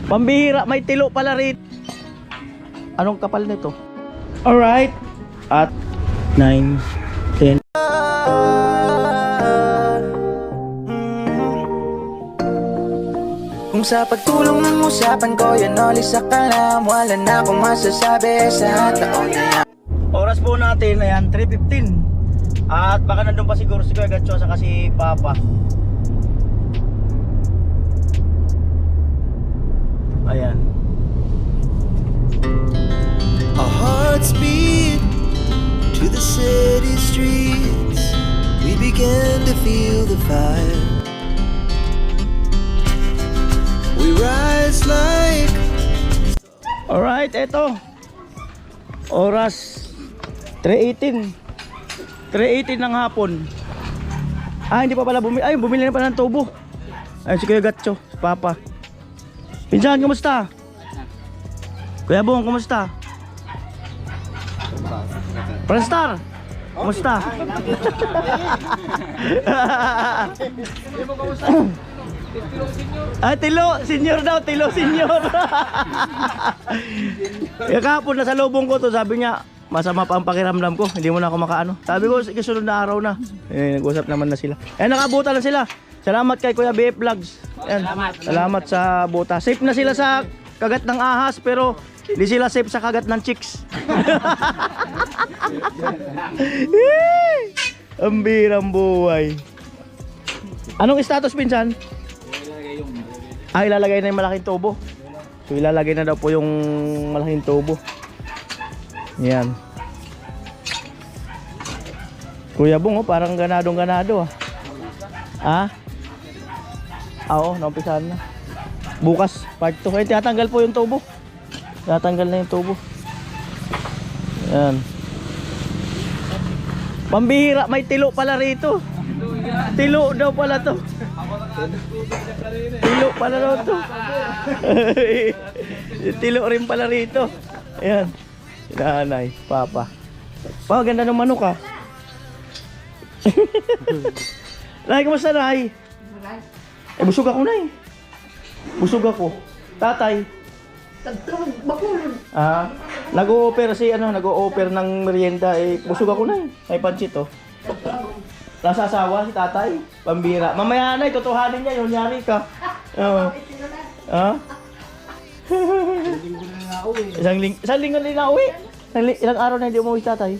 Pambihira, may tilo pala rin. Anong kapal nito? Alright. At 9, 10. Kung sa pagtulong ng usapan ko yan ulis sa kalam, wala na akong masasabi sa taon na yan. Oras po natin, ayan, 3:15. At baka nandun pa siguro si Kuya Gatcho saka si Papa. Ayan. Our hearts beat to the city streets. We began to feel the fire. We rise like. Alright, eto. Oras 3:18. 3:18 ng hapon. Ah, hindi pa pala bumili. Ay, bumili na pala ng tubo. Ay, si Kuya Gatcho, si Papa. Pinsan, kumusta? Kuya Bong, kumusta? Pranstar, kumusta? Ay, Tilo, senior daw, Tilo, senior. Kaya kahapon nasa lubong ko to, sabi niya, masama pa ang pakiramdam ko, hindi mo na ako makaano. Sabi ko, sige, sunod na araw na. Eh, nag-usap naman na sila. Eh, nakabuta na sila. Salamat kay Kuya BF Vlogs. Yan. Salamat sa buta. Safe na sila sa kagat ng ahas, pero hindi sila safe sa kagat ng chicks. Ang birang buhay. Anong status, pinsan? Ah, ilalagay na yung malaking tubo. So ilalagay na daw po yung malaking tubo. Yan. Kuya Bong, oh, parang ganadong-ganado ah. Ah? Oo, naumpisahan na. Bukas, part 2. Ay, tinatanggal po yung tubo. Tinatanggal na yung tubo. Yan. Pambihira, may tilo pala rito. Tilo daw pala to. Tilo pala daw to. Tilo rin pala rito. Ayan. Nanay, Papa. Pa, ganda ng manok ah. Nay, kumusta Nay? Eh, busog ako Nay. Busog ako. Tatay. Ah, nag-o-offer si ano, nag-o-offer ng merienda eh, busog ako Nay. May pansit oh. Nasa asawa si tatay, pambira. Mamaya Nay, totohanin niya, yung nyari ka. Oo. Ah? Isang linggo na uwi. Ilang araw na hindi umuwi tatay?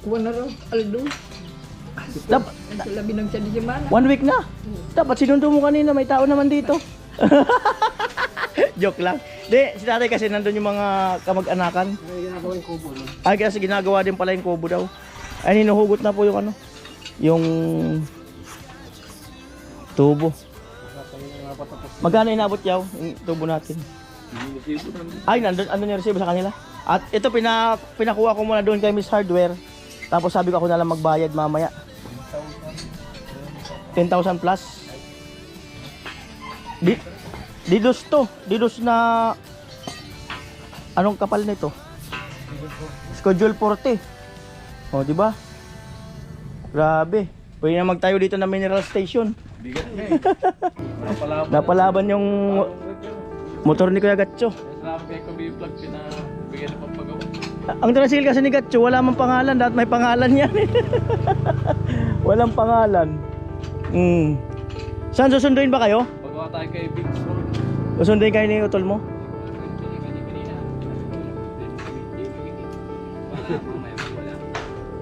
Kuha na raw, aldo. Dapat, Labi ng siya di semana. 1 week na. Dapat sinundo mo kanina, may tao naman dito. Joke lang. Di, si tatay kasi nandun yung mga kamag-anakan. Ay, ginagawa yung kubo. No? Ay, kasi ginagawa din pala yung kubo daw. Ay, hinuhugot na po yung ano, yung tubo. Magkano inabot yaw yung tubo natin? Ay, nandun yung resibo sa kanila. At ito, pinakuha ko muna doon kay Miss Hardware. Tapos sabi ko ako na lang magbayad mamaya. 10,000 plus. Didos to. Didos na... Anong kapal nito? Schedule 40. O, di ba? Grabe. Pwede na magtayo dito na mineral station. Bigat na eh. Napalaban yung motor ni Kuya Gatcho. Salamat kay Kuya Vlog, pinabigyan ng pampagawa. Ang trasil kasi ni Gatcho, wala mang pangalan. Dapat may pangalan yan. Walang pangalan. Saan susunduin ba kayo? Pagawa tayo kay Big Sport. Susunduin kayo ni Utol mo?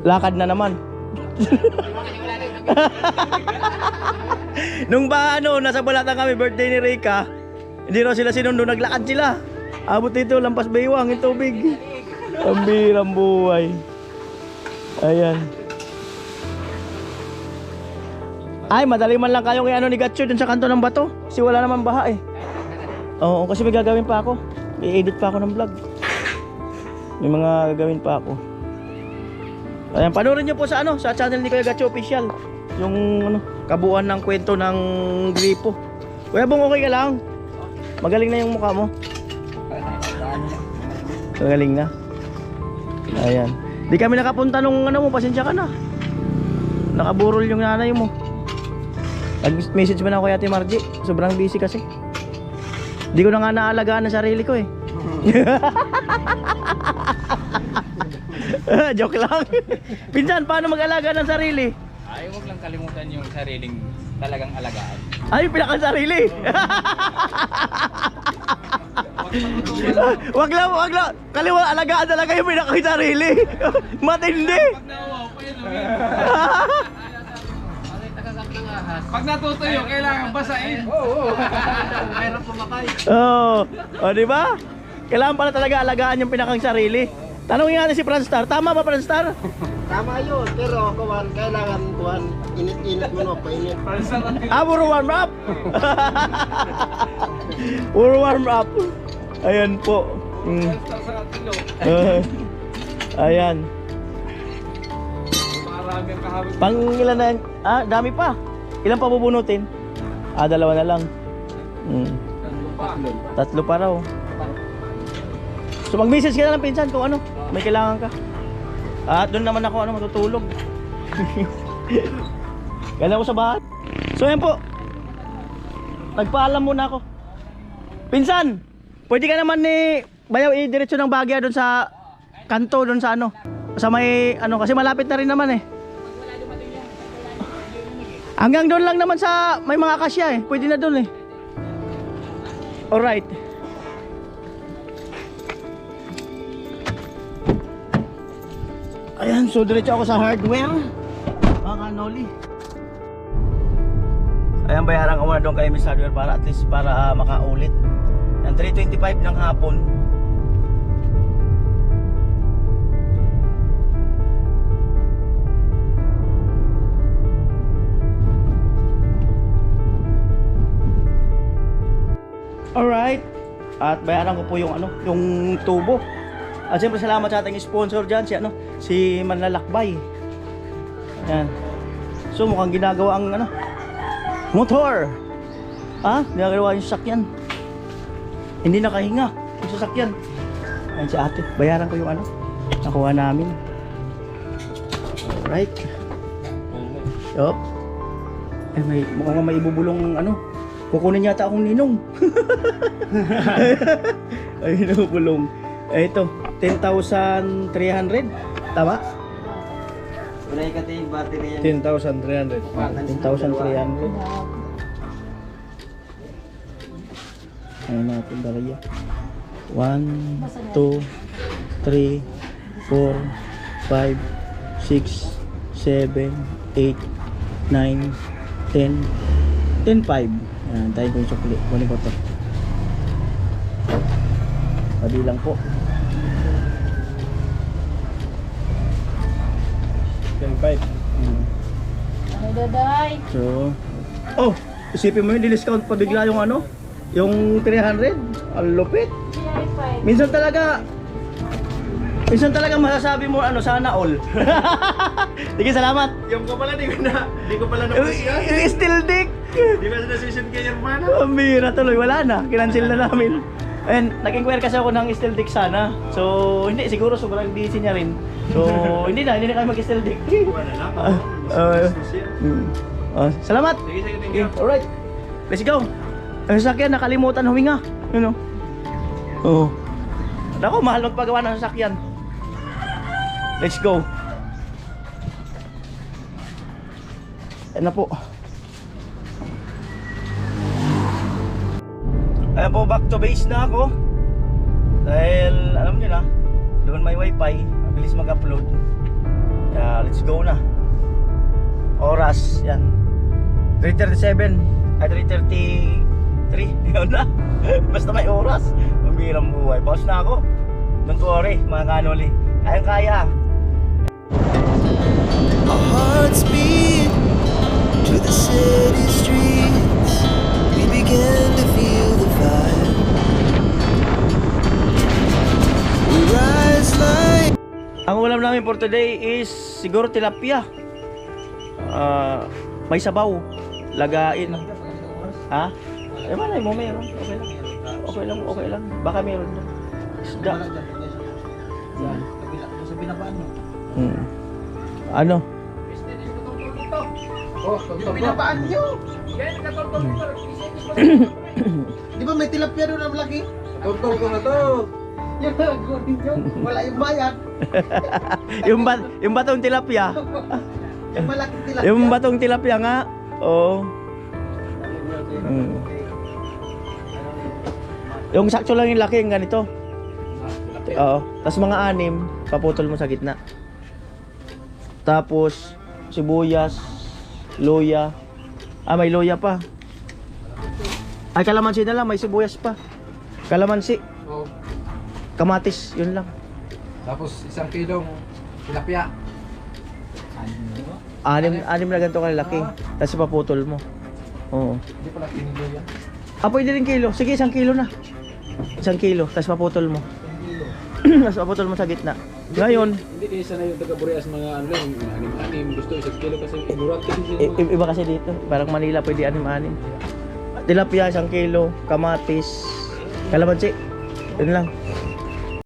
Lakad na naman. Nung ba ano, nasa Balatan kami, birthday ni Rika, hindi raw sila sinundo, naglakad sila. Abot dito, lampas baywang, yung tubig. Ang birang buhay. Ayan. Ay, madali man lang kayong ano ni Gatcho dun sa kanto ng bato. Kasi wala naman baha eh. Oo, kasi may gagawin pa ako. I-edit pa ako ng vlog. May mga gagawin pa ako. Ayan, panoorin nyo po sa ano, sa channel ni Kuya Gatcho Official. Yung ano, kabuuan ng kwento ng gripo. Kuya Bong, okay ka lang? Magaling na yung mukha mo. Magaling na. Ayan. Di kami nakapunta nung ano mo, pasensya ka na. Nakaburol yung nanay mo. Nag-message ba na ako kay Ate Margie? Sobrang busy kasi. Hindi ko na nga naalagaan ang sarili ko eh. Joke lang. Pinsan, paano mag-alaga ng sarili? Ay, huwag lang kalimutan yung sariling talagang alagaan. Ay, pinakasarili. Wag lang. Kaliwa, alagaan talaga yung pinakasarili. Matindi. Pag nauwaw pa yun. Pag natutuyo, kailangan basain. Mayroon pumakay. Oh, di ba? Kailangan pala talaga alagaan yung pinakang sarili. Tanungin natin si Franstar. Tama ba, Franstar? Tama yun, pero kawan, kailangan kuwan, init-init mo no, painit. Puro warm up. Puro warm up. Ayan po. Sa tilo. Ayan. Marami ang kahawig. Pang ilan na yan? Dami pa. Ilan pa bubunutin? Dalawa na lang. Tatlo pa raw. So mag-message ka na lang pinsan kung ano, may kailangan ka. At doon naman ako matutulog. Galing ako sa bahay. So yan po. Nagpaalam muna ako. Pinsan, pwede ka naman ni bayaw i-diretso ng Bagya doon sa kanto doon sa ano. Sa may ano kasi malapit na rin naman eh. Hanggang doon lang naman sa may mga kasya eh. Pwede na doon eh. Alright. Ayan, so diretso ako sa hardware. Mga kanoli. Ayan, bayaran ko muna doon kay Miss Hardware para at least para makaulit. Yan, 3:25 ng hapon. Alright. At bayaran ko po yung ano, yung tubo. At siyempre salamat sa ating sponsor dyan, si Manlalakbay. Ayan. So mukhang ginagawa ang ano, motor. Ginagawa yung sasakyan. Hindi nakahinga yung sasakyan. Ayan si ate, bayaran ko yung ano, nakuha namin. Alright. Yup. Mukhang may ibubulong ano, kukunin yata akong ninong. Ay, nabulong. Ito, 10,300. Tama? Unay ka yung battery yan. 10,300. 10,300. Ayun natin daraya. 1, 2, 3, 4, 5, 6, 7, 8, 9, 10, 10,500. Ayan, tayo ko yung sukli. Kunin ko to. Pabilang po. 10,500. Ano daday? So, isipin mo yun, di-discount pa bigla yung ano, yung 300. Ang lupit. Minsan talaga masasabi mo ano, sana all. Sige, salamat. Yung ko pala, di ko pala Yung still dick. Di ba sa decision kay Hermano? Ang bira tuloy, wala na. Kinancel na namin. And nag-inquire kasi ako ng still dick sana. So, hindi, siguro sobrang busy niya rin. So, hindi na kayo mag-still dick. Wala lang. Salamat. Sige, thank Okay, you. alright. Let's go. Ang sasakyan, nakalimutan huminga. You know? Oo. Ako, mahal magpagawa ng sasakyan. Let's go. Ayan na po. Ayan po, back to base na ako. Dahil, alam nyo na, doon may wifi, mabilis mag-upload. Kaya, let's go na. Oras, yan. 3:37 ay 3:33. Yun na. Basta may oras. Mabirang buhay. Pause na ako. Don't worry, mga kanoli. Kayang-kaya. Our hearts beat to the city streets. We began to feel the fire. We rise like Ang ulam namin for today is siguro tilapia. May sabaw. Lagain. Ha? Malay mo, meron. Okay lang. Baka meron doon. Isda. Yan. Ano? Yung pinabaan nyo. Di ba may tilapia doon ang laki? Tuntong ko na to. Yung nagkunin nyo, wala yung bayad. yung batong tilapia. Yung malaking tilapia. Yung batong tilapia nga. Oo. Mm. Yung sakto lang yung laki, yung ganito. Oo. Tapos mga 6, paputol mo sa gitna. Tapos, sibuyas, luya. May luya pa. Ay, kalamansi na lang, may sibuyas pa. Kalamansi, Oh. kamatis, yun lang. Tapos 1 kilong tilapia. 6 na ganito kalaki. Tapos paputol mo. Oo. Hindi pala kinilo yan. Pwede rin kilo. Sige, 1 kilo na. 1 kilo, tapos paputol mo. Tapos paputol mo sa gitna. Ngayon, Hindi kayo sana yung taga-Boreas mga ano lang, anim. Gusto 1 kilo kasi inurat kasi sila. iba kasi dito. Parang Manila pwede 6. Tilapia, 1 kilo. Kamatis. Kalamansi. Yun lang.